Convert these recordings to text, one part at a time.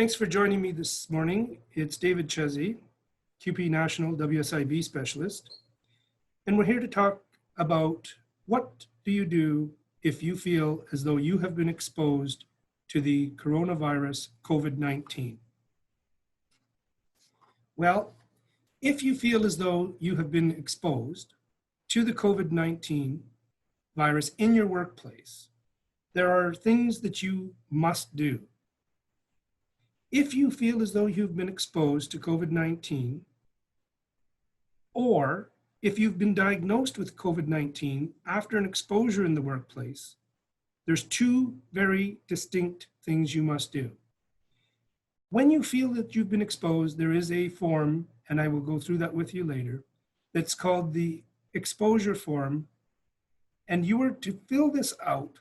Thanks for joining me this morning. It's David Chesney, QP National WSIB Specialist, and we're here to talk about what do you do if you feel as though you have been exposed to the coronavirus COVID-19. Well, if you feel as though you have been exposed to the COVID-19 virus in your workplace, there are things that you must do. If you feel as though you've been exposed to COVID-19, or if you've been diagnosed with COVID-19 after an exposure in the workplace, there's two very distinct things you must do. When you feel that you've been exposed, there is a form, and I will go through that with you later, that's called the exposure form, and you are to fill this out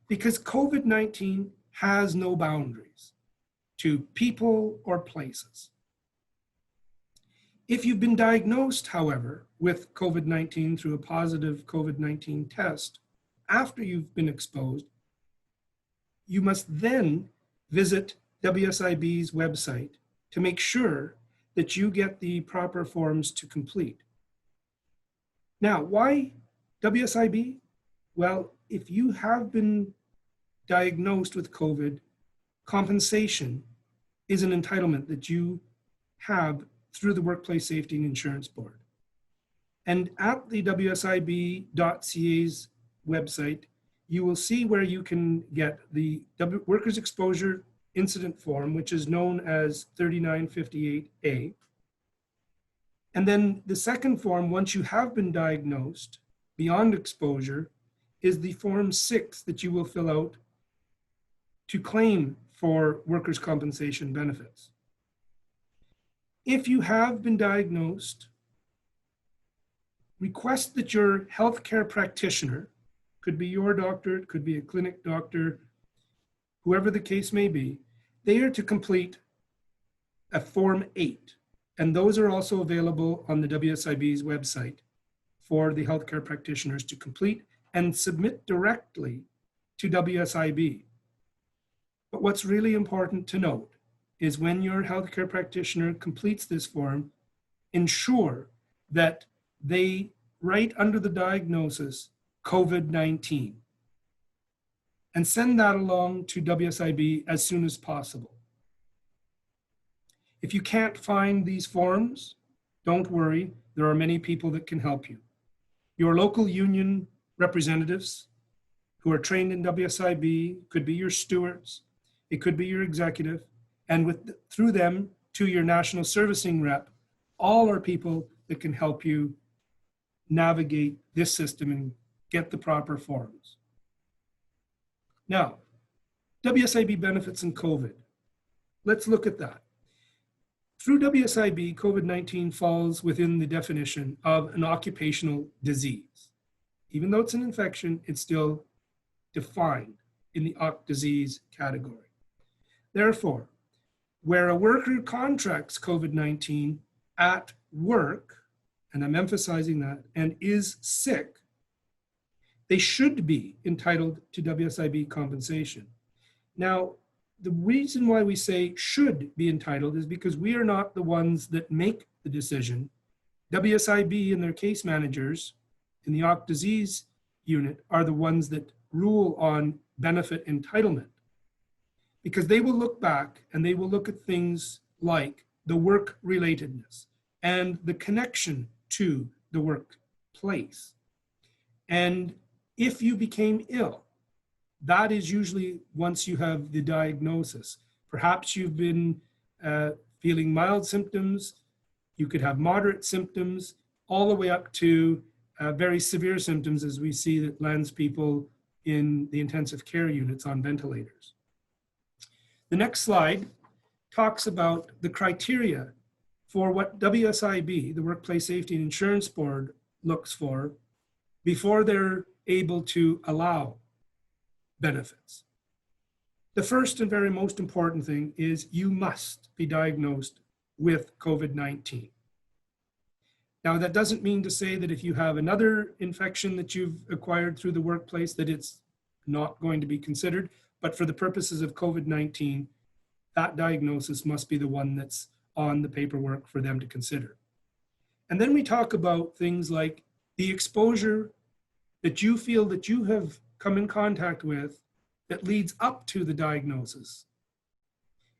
because COVID-19 has no boundaries to people or places. If you've been diagnosed, however, with COVID-19 through a positive COVID-19 test after you've been exposed, you must then visit WSIB's website to make sure that you get the proper forms to complete. Now, why WSIB? Well, if you have been diagnosed with COVID, compensation is an entitlement that you have through the Workplace Safety and Insurance Board. And at the WSIB.ca's website, you will see where you can get the Workers' Exposure Incident Form, which is known as 3958A. And then the second form, once you have been diagnosed beyond exposure, is the Form 6 that you will fill out to claim for workers' compensation benefits. If you have been diagnosed, request that your healthcare practitioner, could be your doctor, it could be a clinic doctor, whoever the case may be, they are to complete a Form 8. And those are also available on the WSIB's website for the healthcare practitioners to complete and submit directly to WSIB. But what's really important to note is when your healthcare practitioner completes this form, ensure that they write under the diagnosis COVID-19 and send that along to WSIB as soon as possible. If you can't find these forms, don't worry, there are many people that can help you. Your local union representatives who are trained in WSIB, could be your stewards, it could be your executive, and through them to your national servicing rep, all are people that can help you navigate this system and get the proper forms. Now, WSIB benefits and COVID. Let's look at that. Through WSIB, COVID-19 falls within the definition of an occupational disease. Even though it's an infection, it's still defined in the OC disease category. Therefore, where a worker contracts COVID-19 at work, and I'm emphasizing that, and is sick, they should be entitled to WSIB compensation. Now, the reason why we say should be entitled is because we are not the ones that make the decision. WSIB and their case managers in the OC disease unit are the ones that rule on benefit entitlement, because they will look back and they will look at things like the work relatedness and the connection to the workplace. And if you became ill, that is usually once you have the diagnosis. Perhaps you've been feeling mild symptoms, you could have moderate symptoms, all the way up to very severe symptoms, as we see that lands people in the intensive care units on ventilators. The next slide talks about the criteria for what WSIB, the Workplace Safety and Insurance Board, looks for before they're able to allow benefits. The first and very most important thing is you must be diagnosed with COVID-19. Now, that doesn't mean to say that if you have another infection that you've acquired through the workplace that it's not going to be considered, but for the purposes of COVID-19, that diagnosis must be the one that's on the paperwork for them to consider. And then we talk about things like the exposure that you feel that you have come in contact with that leads up to the diagnosis.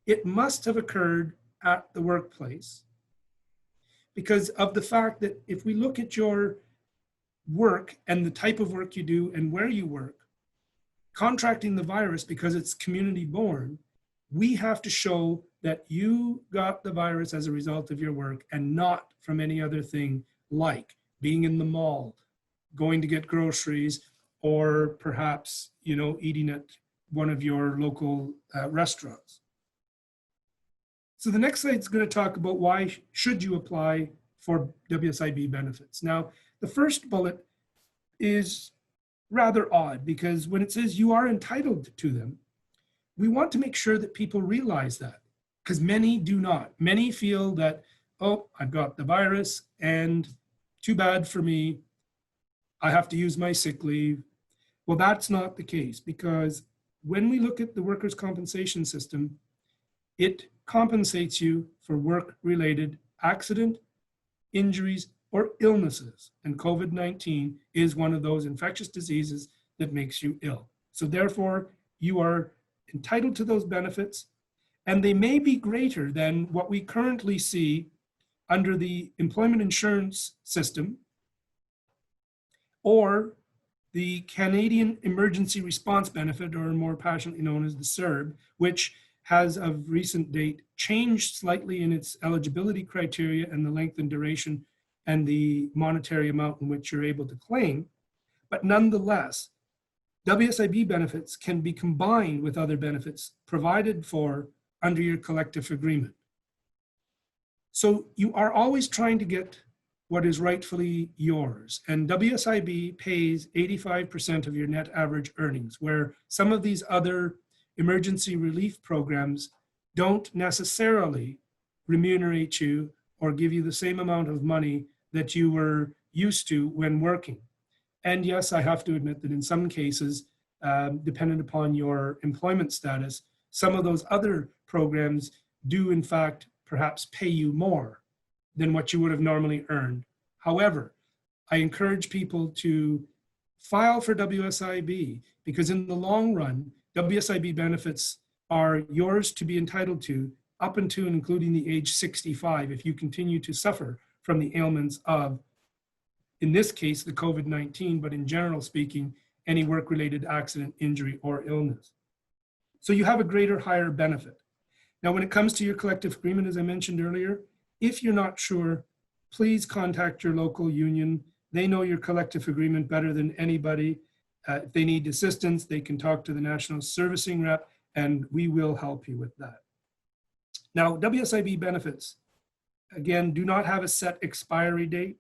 It must have occurred at the workplace because of the fact that if we look at your work and the type of work you do and where you work, contracting the virus because it's community borne, we have to show that you got the virus as a result of your work and not from any other thing like being in the mall, going to get groceries, or perhaps, eating at one of your local restaurants. So the next slide is going to talk about why should you apply for WSIB benefits. Now, the first bullet is rather odd because when it says you are entitled to them, we want to make sure that people realize that, because many do not. Many feel that, oh, I've got the virus and too bad for me, I have to use my sick leave. Well, that's not the case, because when we look at the workers' compensation system, it compensates you for work-related accident, injuries, or illnesses. And COVID-19 is one of those infectious diseases that makes you ill. So therefore, you are entitled to those benefits, and they may be greater than what we currently see under the employment insurance system or the Canadian Emergency Response Benefit, or more passionately known as the CERB, which has of recent date changed slightly in its eligibility criteria and the length and duration and the monetary amount in which you're able to claim. But nonetheless, WSIB benefits can be combined with other benefits provided for under your collective agreement. So you are always trying to get what is rightfully yours. And WSIB pays 85% of your net average earnings, where some of these other emergency relief programs don't necessarily remunerate you or give you the same amount of money that you were used to when working. And yes, I have to admit that in some cases, dependent upon your employment status, some of those other programs do in fact perhaps pay you more than what you would have normally earned. However, I encourage people to file for WSIB, because in the long run, WSIB benefits are yours to be entitled to up until and including the age 65 if you continue to suffer from the ailments of, in this case, the COVID-19, but in general speaking, any work-related accident, injury, or illness. So you have a greater, higher benefit. Now, when it comes to your collective agreement, as I mentioned earlier, if you're not sure, please contact your local union. They know your collective agreement better than anybody. If they need assistance, they can talk to the national servicing rep, and we will help you with that. Now, WSIB benefits, again, do not have a set expiry date.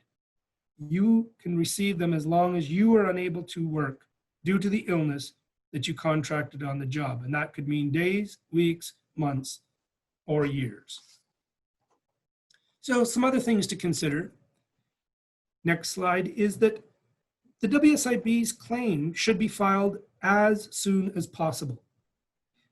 You can receive them as long as you are unable to work due to the illness that you contracted on the job. And that could mean days, weeks, months, or years. So some other things to consider. Next slide is that the WSIB's claim should be filed as soon as possible.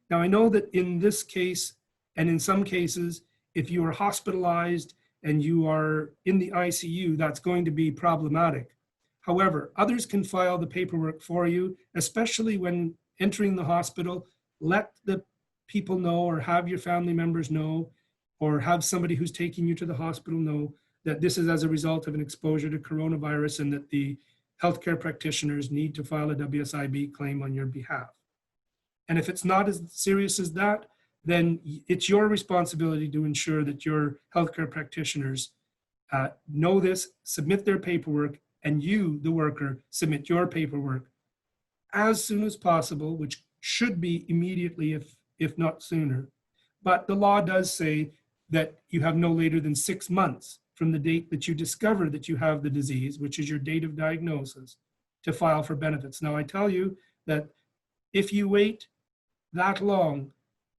Now, I know that in this case, and in some cases, if you are hospitalized and you are in the ICU, that's going to be problematic. However, others can file the paperwork for you, especially when entering the hospital. Let the people know, or have your family members know, or have somebody who's taking you to the hospital know that this is as a result of an exposure to coronavirus and that the healthcare practitioners need to file a WSIB claim on your behalf. And if it's not as serious as that, then it's your responsibility to ensure that your healthcare practitioners know this, submit their paperwork, and you, the worker, submit your paperwork as soon as possible, which should be immediately if not sooner. But the law does say that you have no later than 6 months from the date that you discover that you have the disease, which is your date of diagnosis, to file for benefits. Now, I tell you that if you wait that long,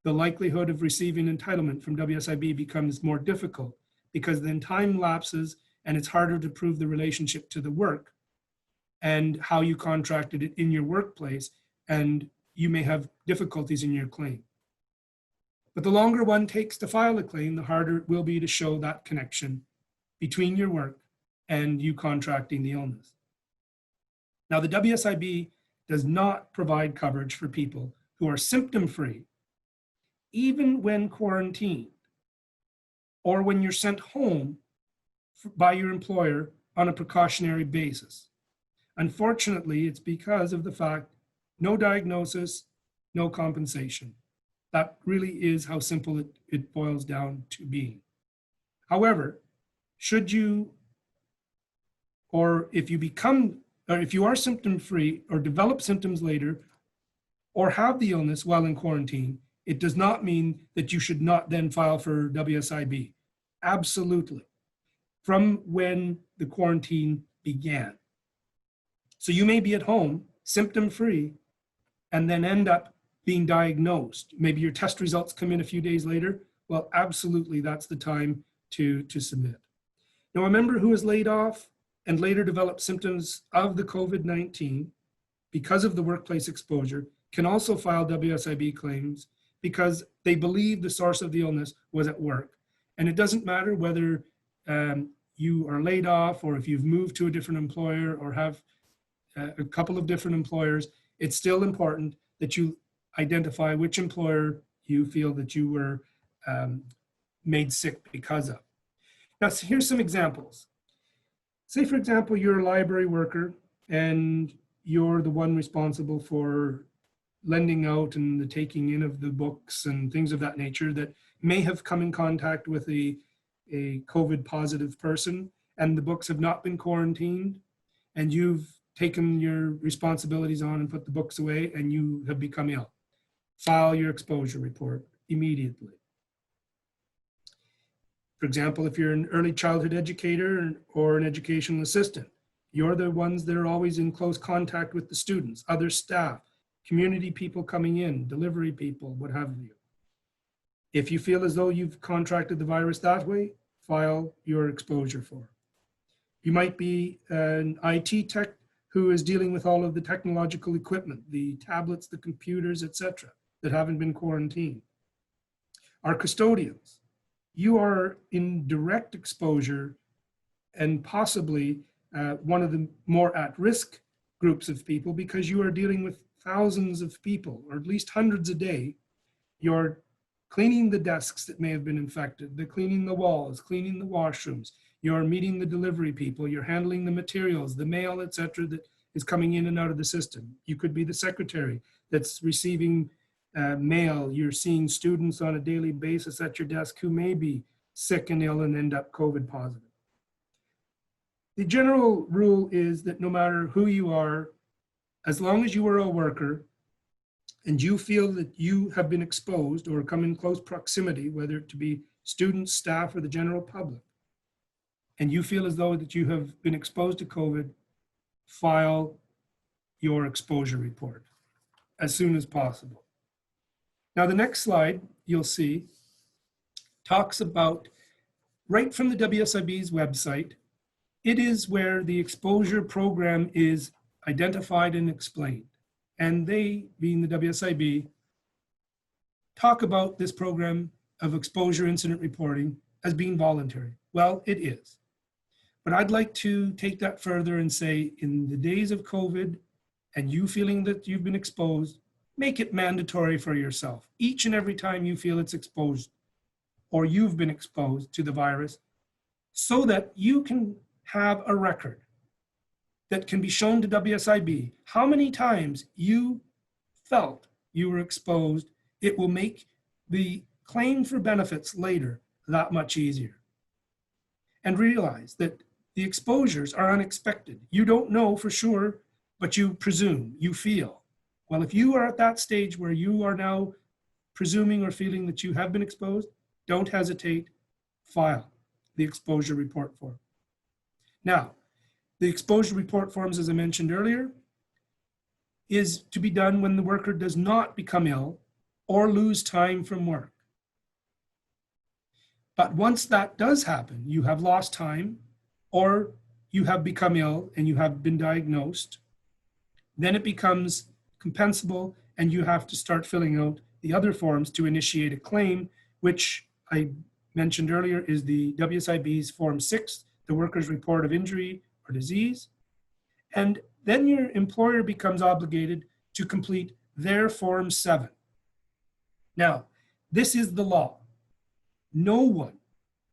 the likelihood of receiving entitlement from WSIB becomes more difficult, because then time lapses and it's harder to prove the relationship to the work and how you contracted it in your workplace, and you may have difficulties in your claim. But the longer one takes to file a claim, the harder it will be to show that connection between your work and you contracting the illness. Now, the WSIB does not provide coverage for people who are symptom-free, even when quarantined, or when you're sent home by your employer on a precautionary basis. Unfortunately, it's because of the fact no diagnosis, no compensation. That really is how simple it boils down to being. However, should you, or if you are symptom-free or develop symptoms later or have the illness while in quarantine, it does not mean that you should not then file for WSIB. Absolutely. From when the quarantine began. So you may be at home, symptom-free, and then end up being diagnosed. Maybe your test results come in a few days later. Well, absolutely, that's the time to submit. Now, a member who is laid off and later developed symptoms of the COVID-19 because of the workplace exposure can also file WSIB claims because they believe the source of the illness was at work. And it doesn't matter whether you are laid off or if you've moved to a different employer or have a couple of different employers, it's still important that you identify which employer you feel that you were made sick because of. Now, here's some examples. Say, for example, you're a library worker and you're the one responsible for lending out and the taking in of the books and things of that nature that may have come in contact with a COVID positive person, and the books have not been quarantined, and you've taken your responsibilities on and put the books away, and you have become ill. File your exposure report immediately. For example, if you're an early childhood educator or an educational assistant, you're the ones that are always in close contact with the students, other staff, community people coming in, delivery people, what have you. If you feel as though you've contracted the virus that way, file your exposure form. You might be an IT tech who is dealing with all of the technological equipment, the tablets, the computers, etc., that haven't been quarantined. Our custodians, you are in direct exposure and possibly one of the more at-risk groups of people because you are dealing with thousands of people, or at least hundreds a day. You're cleaning the desks that may have been infected, they're cleaning the walls, cleaning the washrooms, you're meeting the delivery people, you're handling the materials, the mail, etc., that is coming in and out of the system. You could be the secretary that's receiving mail. You're seeing students on a daily basis at your desk who may be sick and ill and end up COVID positive. The general rule is that no matter who you are, as long as you are a worker and you feel that you have been exposed or come in close proximity, whether it to be students, staff, or the general public, and you feel as though that you have been exposed to COVID, file your exposure report as soon as possible. Now, the next slide you'll see talks about, right from the WSIB's website, it is where the exposure program is identified and explained. And they, being the WSIB, talk about this program of exposure incident reporting as being voluntary. Well, it is. But I'd like to take that further and say, in the days of COVID and you feeling that you've been exposed, make it mandatory for yourself. Each and every time you feel it's exposed or you've been exposed to the virus, so that you can have a record that can be shown to WSIB how many times you felt you were exposed. It will make the claim for benefits later that much easier. And realize that the exposures are unexpected. You don't know for sure, but you presume, you feel. Well, if you are at that stage where you are now presuming or feeling that you have been exposed, don't hesitate, file the exposure report form. Now, the exposure report forms, as I mentioned earlier, is to be done when the worker does not become ill or lose time from work. But once that does happen, you have lost time or you have become ill and you have been diagnosed, then it becomes compensable and you have to start filling out the other forms to initiate a claim, which I mentioned earlier is the WSIB's Form 6, the Workers' Report of Injury or Disease. And then your employer becomes obligated to complete their Form 7. Now, this is the law. No one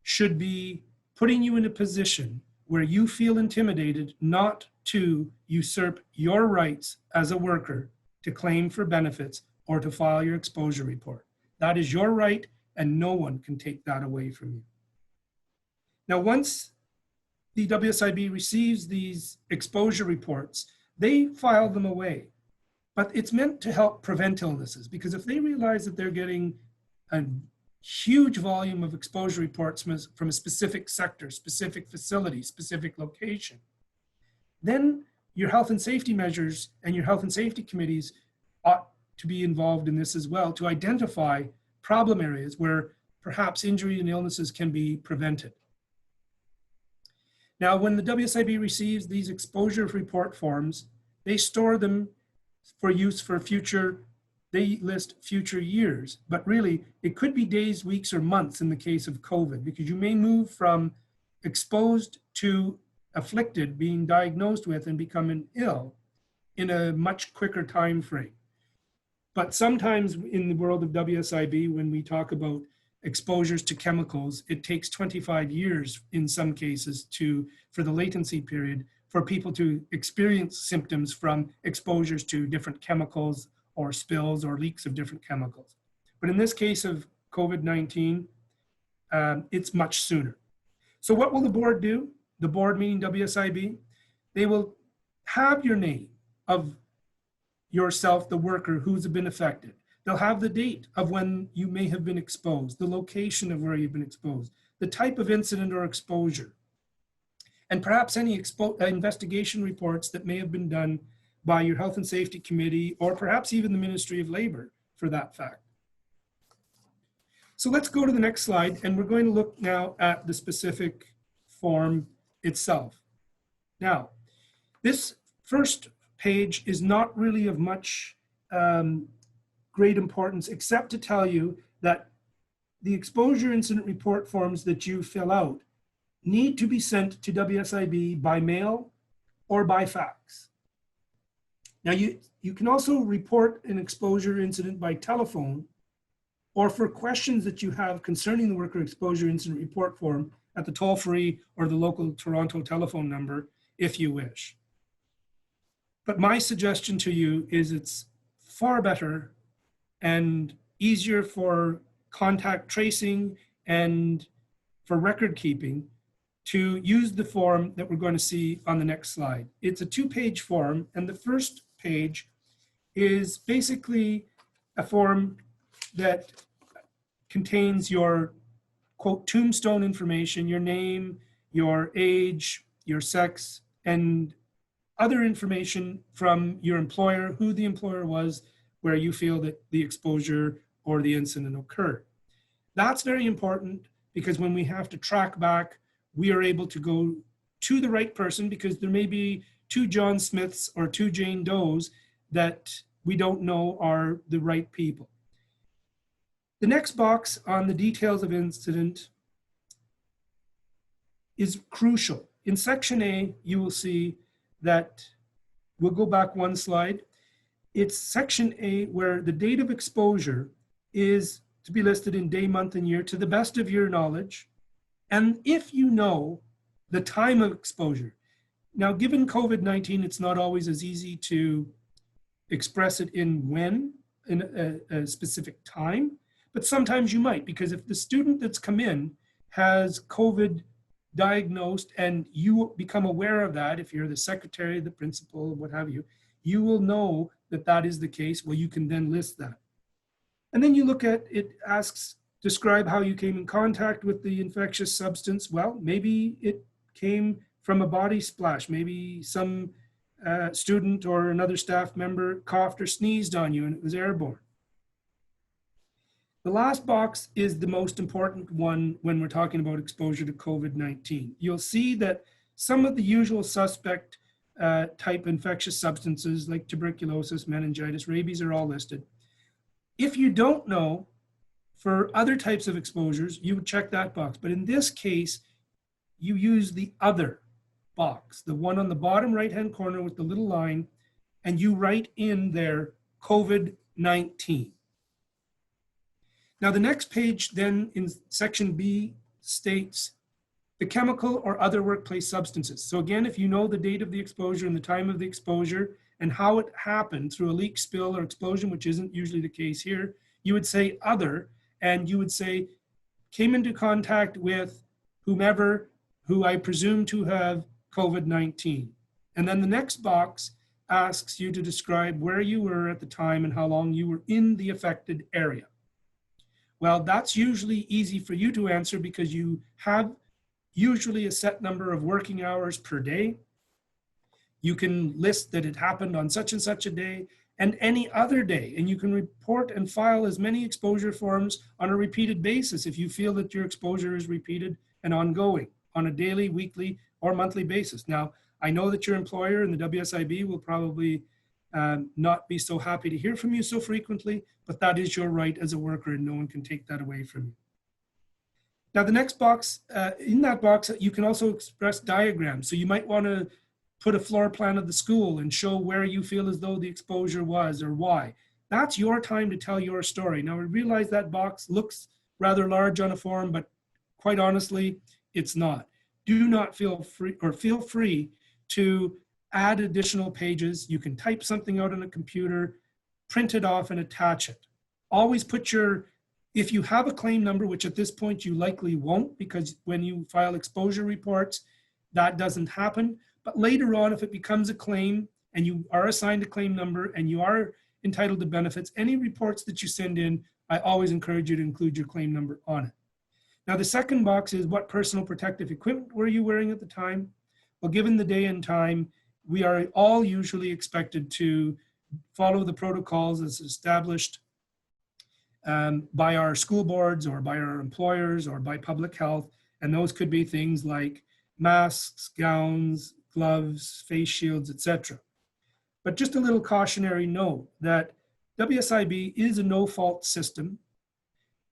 should be putting you in a position where you feel intimidated not to usurp your rights as a worker to claim for benefits or to file your exposure report. That is your right, and no one can take that away from you. Now, once the WSIB receives these exposure reports, they file them away. But it's meant to help prevent illnesses, because if they realize that they're getting a huge volume of exposure reports from a specific sector, specific facility, specific location, then your health and safety measures and your health and safety committees ought to be involved in this as well, to identify problem areas where perhaps injury and illnesses can be prevented. Now, when the WSIB receives these exposure report forms, they store them for use for future, they list future years, but really it could be days, weeks, or months in the case of COVID, because you may move from exposed to afflicted, being diagnosed with and becoming ill in a much quicker time frame. But sometimes in the world of WSIB, when we talk about exposures to chemicals, it takes 25 years in some cases for the latency period for people to experience symptoms from exposures to different chemicals or spills or leaks of different chemicals. But in this case of COVID-19, it's much sooner. So what will the board do? The board, meaning WSIB, they will have your name of yourself, the worker who's been affected. They'll have the date of when you may have been exposed, the location of where you've been exposed, the type of incident or exposure, and perhaps any investigation reports that may have been done by your health and safety committee, or perhaps even the Ministry of Labor for that fact. So let's go to the next slide, and we're going to look now at the specific form itself. Now, this first page is not really of much great importance, except to tell you that the exposure incident report forms that you fill out need to be sent to WSIB by mail or by fax. Now, you can also report an exposure incident by telephone, or for questions that you have concerning the worker exposure incident report form at the toll-free or the local Toronto telephone number, if you wish. But my suggestion to you is it's far better and easier for contact tracing and for record keeping to use the form that we're going to see on the next slide. It's a 2-page form, and the first page is basically a form that contains your, quote, tombstone information, your name, your age, your sex, and other information from your employer, who the employer was, where you feel that the exposure or the incident occurred. That's very important, because when we have to track back, we are able to go to the right person, because there may be 2 John Smiths or 2 Jane Does that we don't know are the right people. The next box on the details of incident is crucial. In section A, you will see that, we'll go back 1 slide. It's section A where the date of exposure is to be listed in day, month, and year to the best of your knowledge. And if you know the time of exposure. Now, given COVID-19, it's not always as easy to express it in a specific time, but sometimes you might, because if the student that's come in has COVID diagnosed and you become aware of that, if you're the secretary, the principal, what have you, you will know that that is the case. Well, you can then list that. And then you look at, it asks, describe how you came in contact with the infectious substance. Well, maybe it came from a body splash. Maybe some student or another staff member coughed or sneezed on you and it was airborne. The last box is the most important one when we're talking about exposure to COVID-19. You'll see that some of the usual suspect type infectious substances like tuberculosis, meningitis, rabies are all listed. If you don't know, for other types of exposures, you would check that box. But in this case, you use the other box, the one on the bottom right-hand corner with the little line, and you write in there COVID-19. Now, the next page then in section B states the chemical or other workplace substances. So again, if you know the date of the exposure and the time of the exposure and how it happened through a leak, spill, or explosion, which isn't usually the case here, you would say other, and you would say came into contact with whomever who I presume to have COVID-19. And then the next box asks you to describe where you were at the time and how long you were in the affected area. Well, that's usually easy for you to answer because you have usually a set number of working hours per day. You can list that it happened on such and such a day and any other day, and you can report and file as many exposure forms on a repeated basis if you feel that your exposure is repeated and ongoing on a daily, weekly, or monthly basis. Now, I know that your employer and the WSIB will probably not be so happy to hear from you so frequently, but that is your right as a worker and no one can take that away from you. Now the next box, in that box, you can also express diagrams. So you might want to put a floor plan of the school and show where you feel as though the exposure was or why. That's your time to tell your story. Now I realize that box looks rather large on a form, but quite honestly, it's not. Do not feel free to add additional pages. You can type something out on a computer, print it off and attach it. Always put your, if you have a claim number, which at this point you likely won't because when you file exposure reports, that doesn't happen. But later on, if it becomes a claim and you are assigned a claim number and you are entitled to benefits, any reports that you send in, I always encourage you to include your claim number on it. Now the second box is what personal protective equipment were you wearing at the time? Well, given the day and time, we are all usually expected to follow the protocols as established by our school boards or by our employers or by public health. And those could be things like masks, gowns, gloves, face shields, etc. But just a little cautionary note that WSIB is a no-fault system.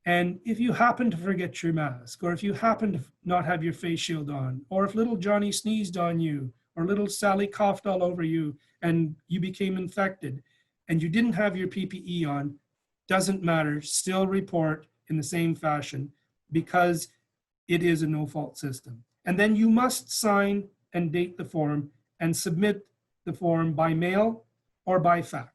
And if you happen to forget your mask, or if you happen to not have your face shield on, or if little Johnny sneezed on you, or little Sally coughed all over you and you became infected and you didn't have your PPE on, doesn't matter, still report in the same fashion because it is a no-fault system. And then you must sign and date the form and submit the form by mail or by fax.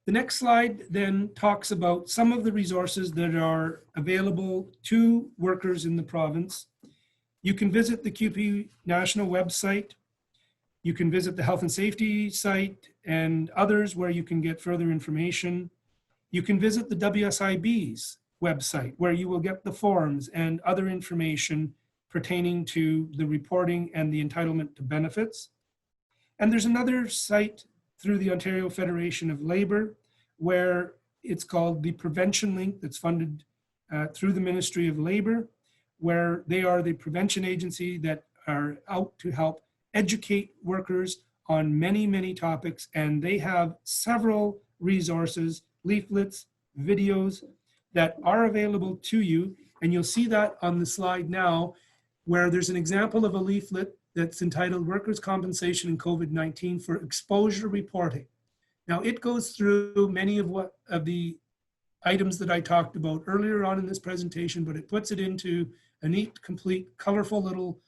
The next slide then talks about some of the resources that are available to workers in the province. You can visit the CUPE national website. You can visit the health and safety site and others where you can get further information. You can visit the WSIB's website where you will get the forms and other information pertaining to the reporting and the entitlement to benefits. And there's another site through the Ontario Federation of Labour where it's called the Prevention Link that's funded through the Ministry of Labour, where they are the prevention agency that are out to help educate workers on many, many topics. And they have several resources, leaflets, videos that are available to you. And you'll see that on the slide now, where there's an example of a leaflet that's entitled Workers' Compensation and COVID-19 for Exposure Reporting. Now it goes through many of the items that I talked about earlier on in this presentation, but it puts it into a neat, complete, colorful little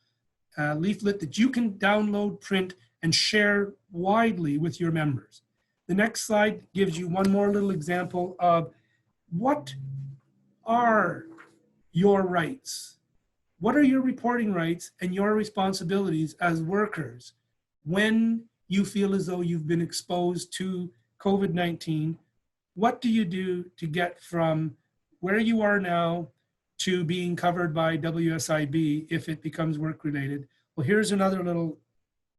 leaflet that you can download, print, and share widely with your members. The next slide gives you one more little example of what are your rights? What are your reporting rights and your responsibilities as workers when you feel as though you've been exposed to COVID-19? What do you do to get from where you are now to being covered by WSIB if it becomes work-related? Well, here's another little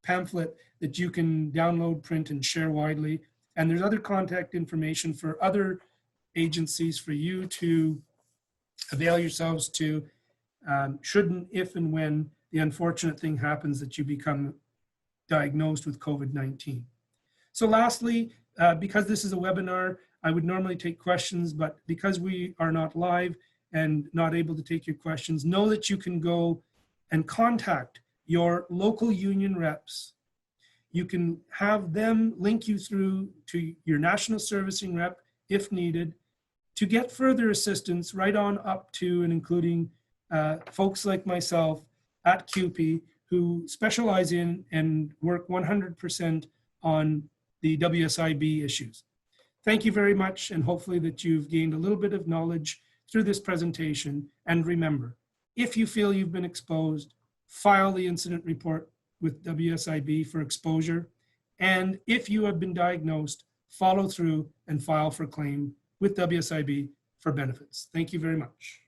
pamphlet that you can download, print, and share widely. And there's other contact information for other agencies for you to avail yourselves to shouldn't, if and when the unfortunate thing happens that you become diagnosed with COVID-19. So lastly, Because this is a webinar, I would normally take questions, but because we are not live and not able to take your questions, know that you can go and contact your local union reps. You can have them link you through to your national servicing rep if needed to get further assistance right on up to and including folks like myself at CUPE who specialize in and work 100% on the WSIB issues. Thank you very much, and hopefully that you've gained a little bit of knowledge through this presentation. And remember, if you feel you've been exposed, file the incident report with WSIB for exposure. And if you have been diagnosed, follow through and file for claim with WSIB for benefits. Thank you very much.